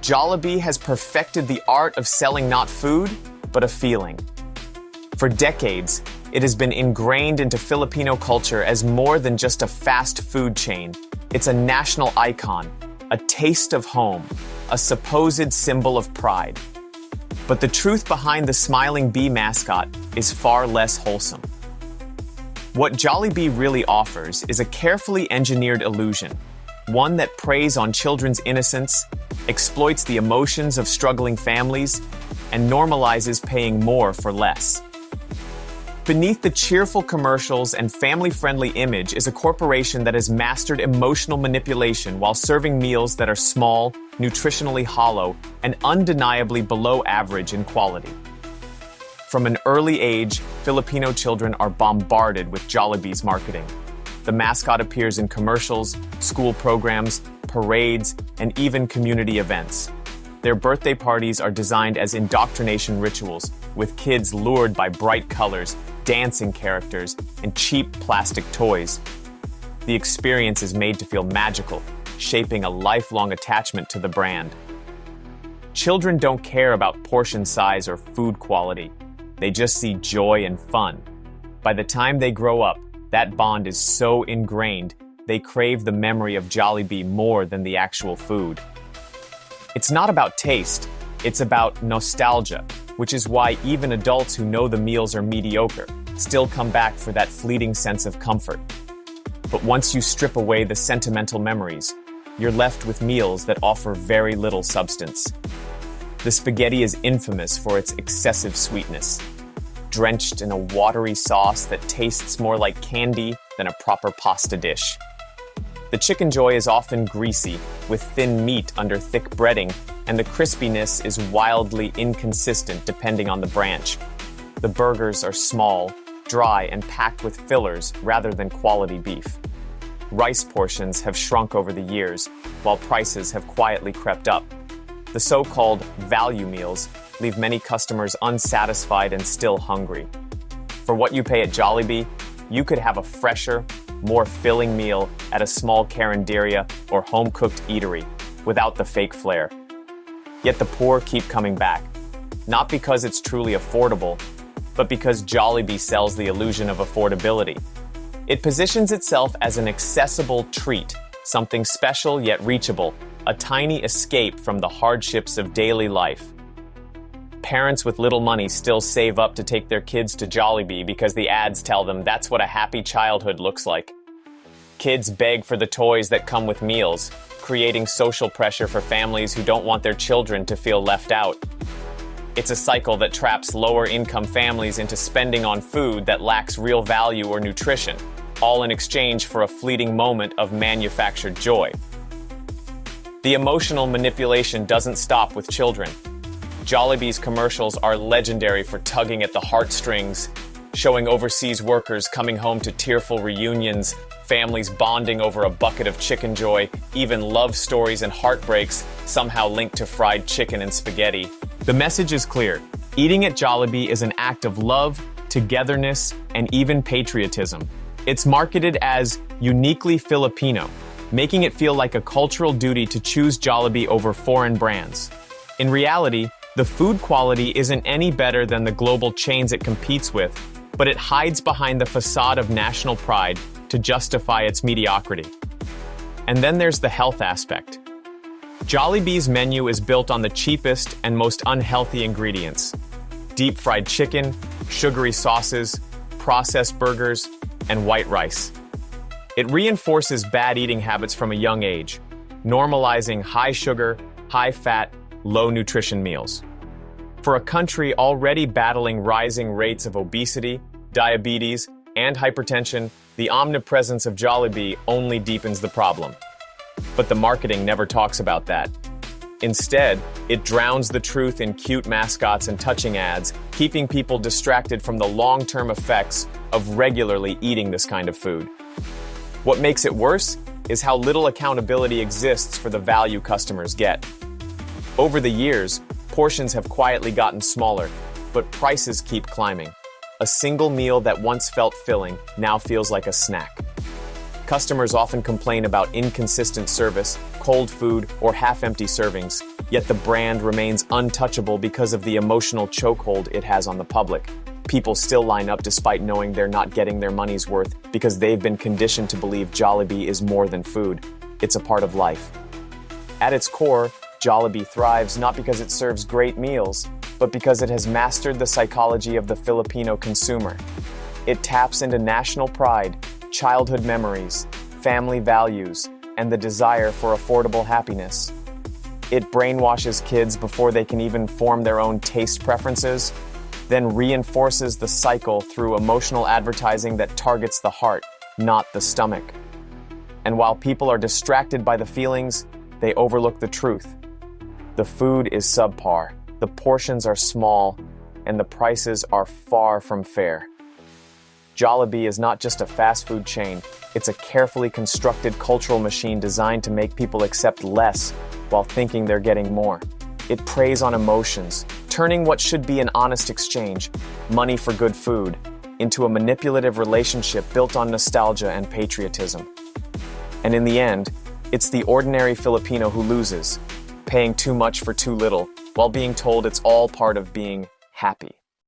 Jollibee has perfected the art of selling not food, but a feeling. For decades, it has been ingrained into Filipino culture as more than just a fast food chain. It's a national icon, a taste of home, a supposed symbol of pride. But the truth behind the smiling bee mascot is far less wholesome. What Jollibee really offers is a carefully engineered illusion, one that preys on children's innocence, exploits the emotions of struggling families, and normalizes paying more for less. Beneath the cheerful commercials and family-friendly image is a corporation that has mastered emotional manipulation while serving meals that are small, nutritionally hollow, and undeniably below average in quality. From an early age, Filipino children are bombarded with Jollibee's marketing. The mascot appears in commercials, school programs, parades, and even community events. Their birthday parties are designed as indoctrination rituals, with kids lured by bright colors, dancing characters, and cheap plastic toys. The experience is made to feel magical, shaping a lifelong attachment to the brand. Children don't care about portion size or food quality. They just see joy and fun. By the time they grow up, that bond is so ingrained, they crave the memory of Jollibee more than the actual food. It's not about taste, it's about nostalgia, which is why even adults who know the meals are mediocre still come back for that fleeting sense of comfort. But once you strip away the sentimental memories, you're left with meals that offer very little substance. The spaghetti is infamous for its excessive sweetness, drenched in a watery sauce that tastes more like candy than a proper pasta dish. The chicken joy is often greasy, with thin meat under thick breading, and the crispiness is wildly inconsistent depending on the branch. The burgers are small, dry, and packed with fillers rather than quality beef. Rice portions have shrunk over the years, while prices have quietly crept up. The so-called value meals leave many customers unsatisfied and still hungry. For what you pay at Jollibee, you could have a fresher, more filling meal at a small carinderia or home-cooked eatery, without the fake flair. Yet the poor keep coming back, not because it's truly affordable, but because Jollibee sells the illusion of affordability. It positions itself as an accessible treat, something special yet reachable, a tiny escape from the hardships of daily life. Parents with little money still save up to take their kids to Jollibee because the ads tell them that's what a happy childhood looks like. Kids beg for the toys that come with meals, creating social pressure for families who don't want their children to feel left out. It's a cycle that traps lower-income families into spending on food that lacks real value or nutrition, all in exchange for a fleeting moment of manufactured joy. The emotional manipulation doesn't stop with children. Jollibee's commercials are legendary for tugging at the heartstrings, showing overseas workers coming home to tearful reunions, families bonding over a bucket of chicken joy, even love stories and heartbreaks somehow linked to fried chicken and spaghetti. The message is clear. Eating at Jollibee is an act of love, togetherness, and even patriotism. It's marketed as uniquely Filipino, making it feel like a cultural duty to choose Jollibee over foreign brands. In reality, the food quality isn't any better than the global chains it competes with, but it hides behind the facade of national pride to justify its mediocrity. And then there's the health aspect. Jollibee's menu is built on the cheapest and most unhealthy ingredients: deep-fried chicken, sugary sauces, processed burgers, and white rice. It reinforces bad eating habits from a young age, normalizing high-sugar, high-fat, low-nutrition meals. For a country already battling rising rates of obesity, diabetes, and hypertension, the omnipresence of Jollibee only deepens the problem. But the marketing never talks about that. Instead, it drowns the truth in cute mascots and touching ads, keeping people distracted from the long-term effects of regularly eating this kind of food. What makes it worse is how little accountability exists for the value customers get. Over the years, portions have quietly gotten smaller, but prices keep climbing. A single meal that once felt filling now feels like a snack. Customers often complain about inconsistent service, cold food, or half-empty servings, Yet the brand remains untouchable because of the emotional chokehold it has on the public. People still line up despite knowing they're not getting their money's worth because they've been conditioned to believe Jollibee is more than food. It's a part of life. At its core, Jollibee thrives not because it serves great meals, but because it has mastered the psychology of the Filipino consumer. It taps into national pride, childhood memories, family values, and the desire for affordable happiness. It brainwashes kids before they can even form their own taste preferences, then reinforces the cycle through emotional advertising that targets the heart, not the stomach. And while people are distracted by the feelings, they overlook the truth. The food is subpar, the portions are small, and the prices are far from fair. Jollibee is not just a fast food chain, it's a carefully constructed cultural machine designed to make people accept less while thinking they're getting more. It preys on emotions, turning what should be an honest exchange, money for good food, into a manipulative relationship built on nostalgia and patriotism. And in the end, it's the ordinary Filipino who loses, paying too much for too little, while being told it's all part of being happy.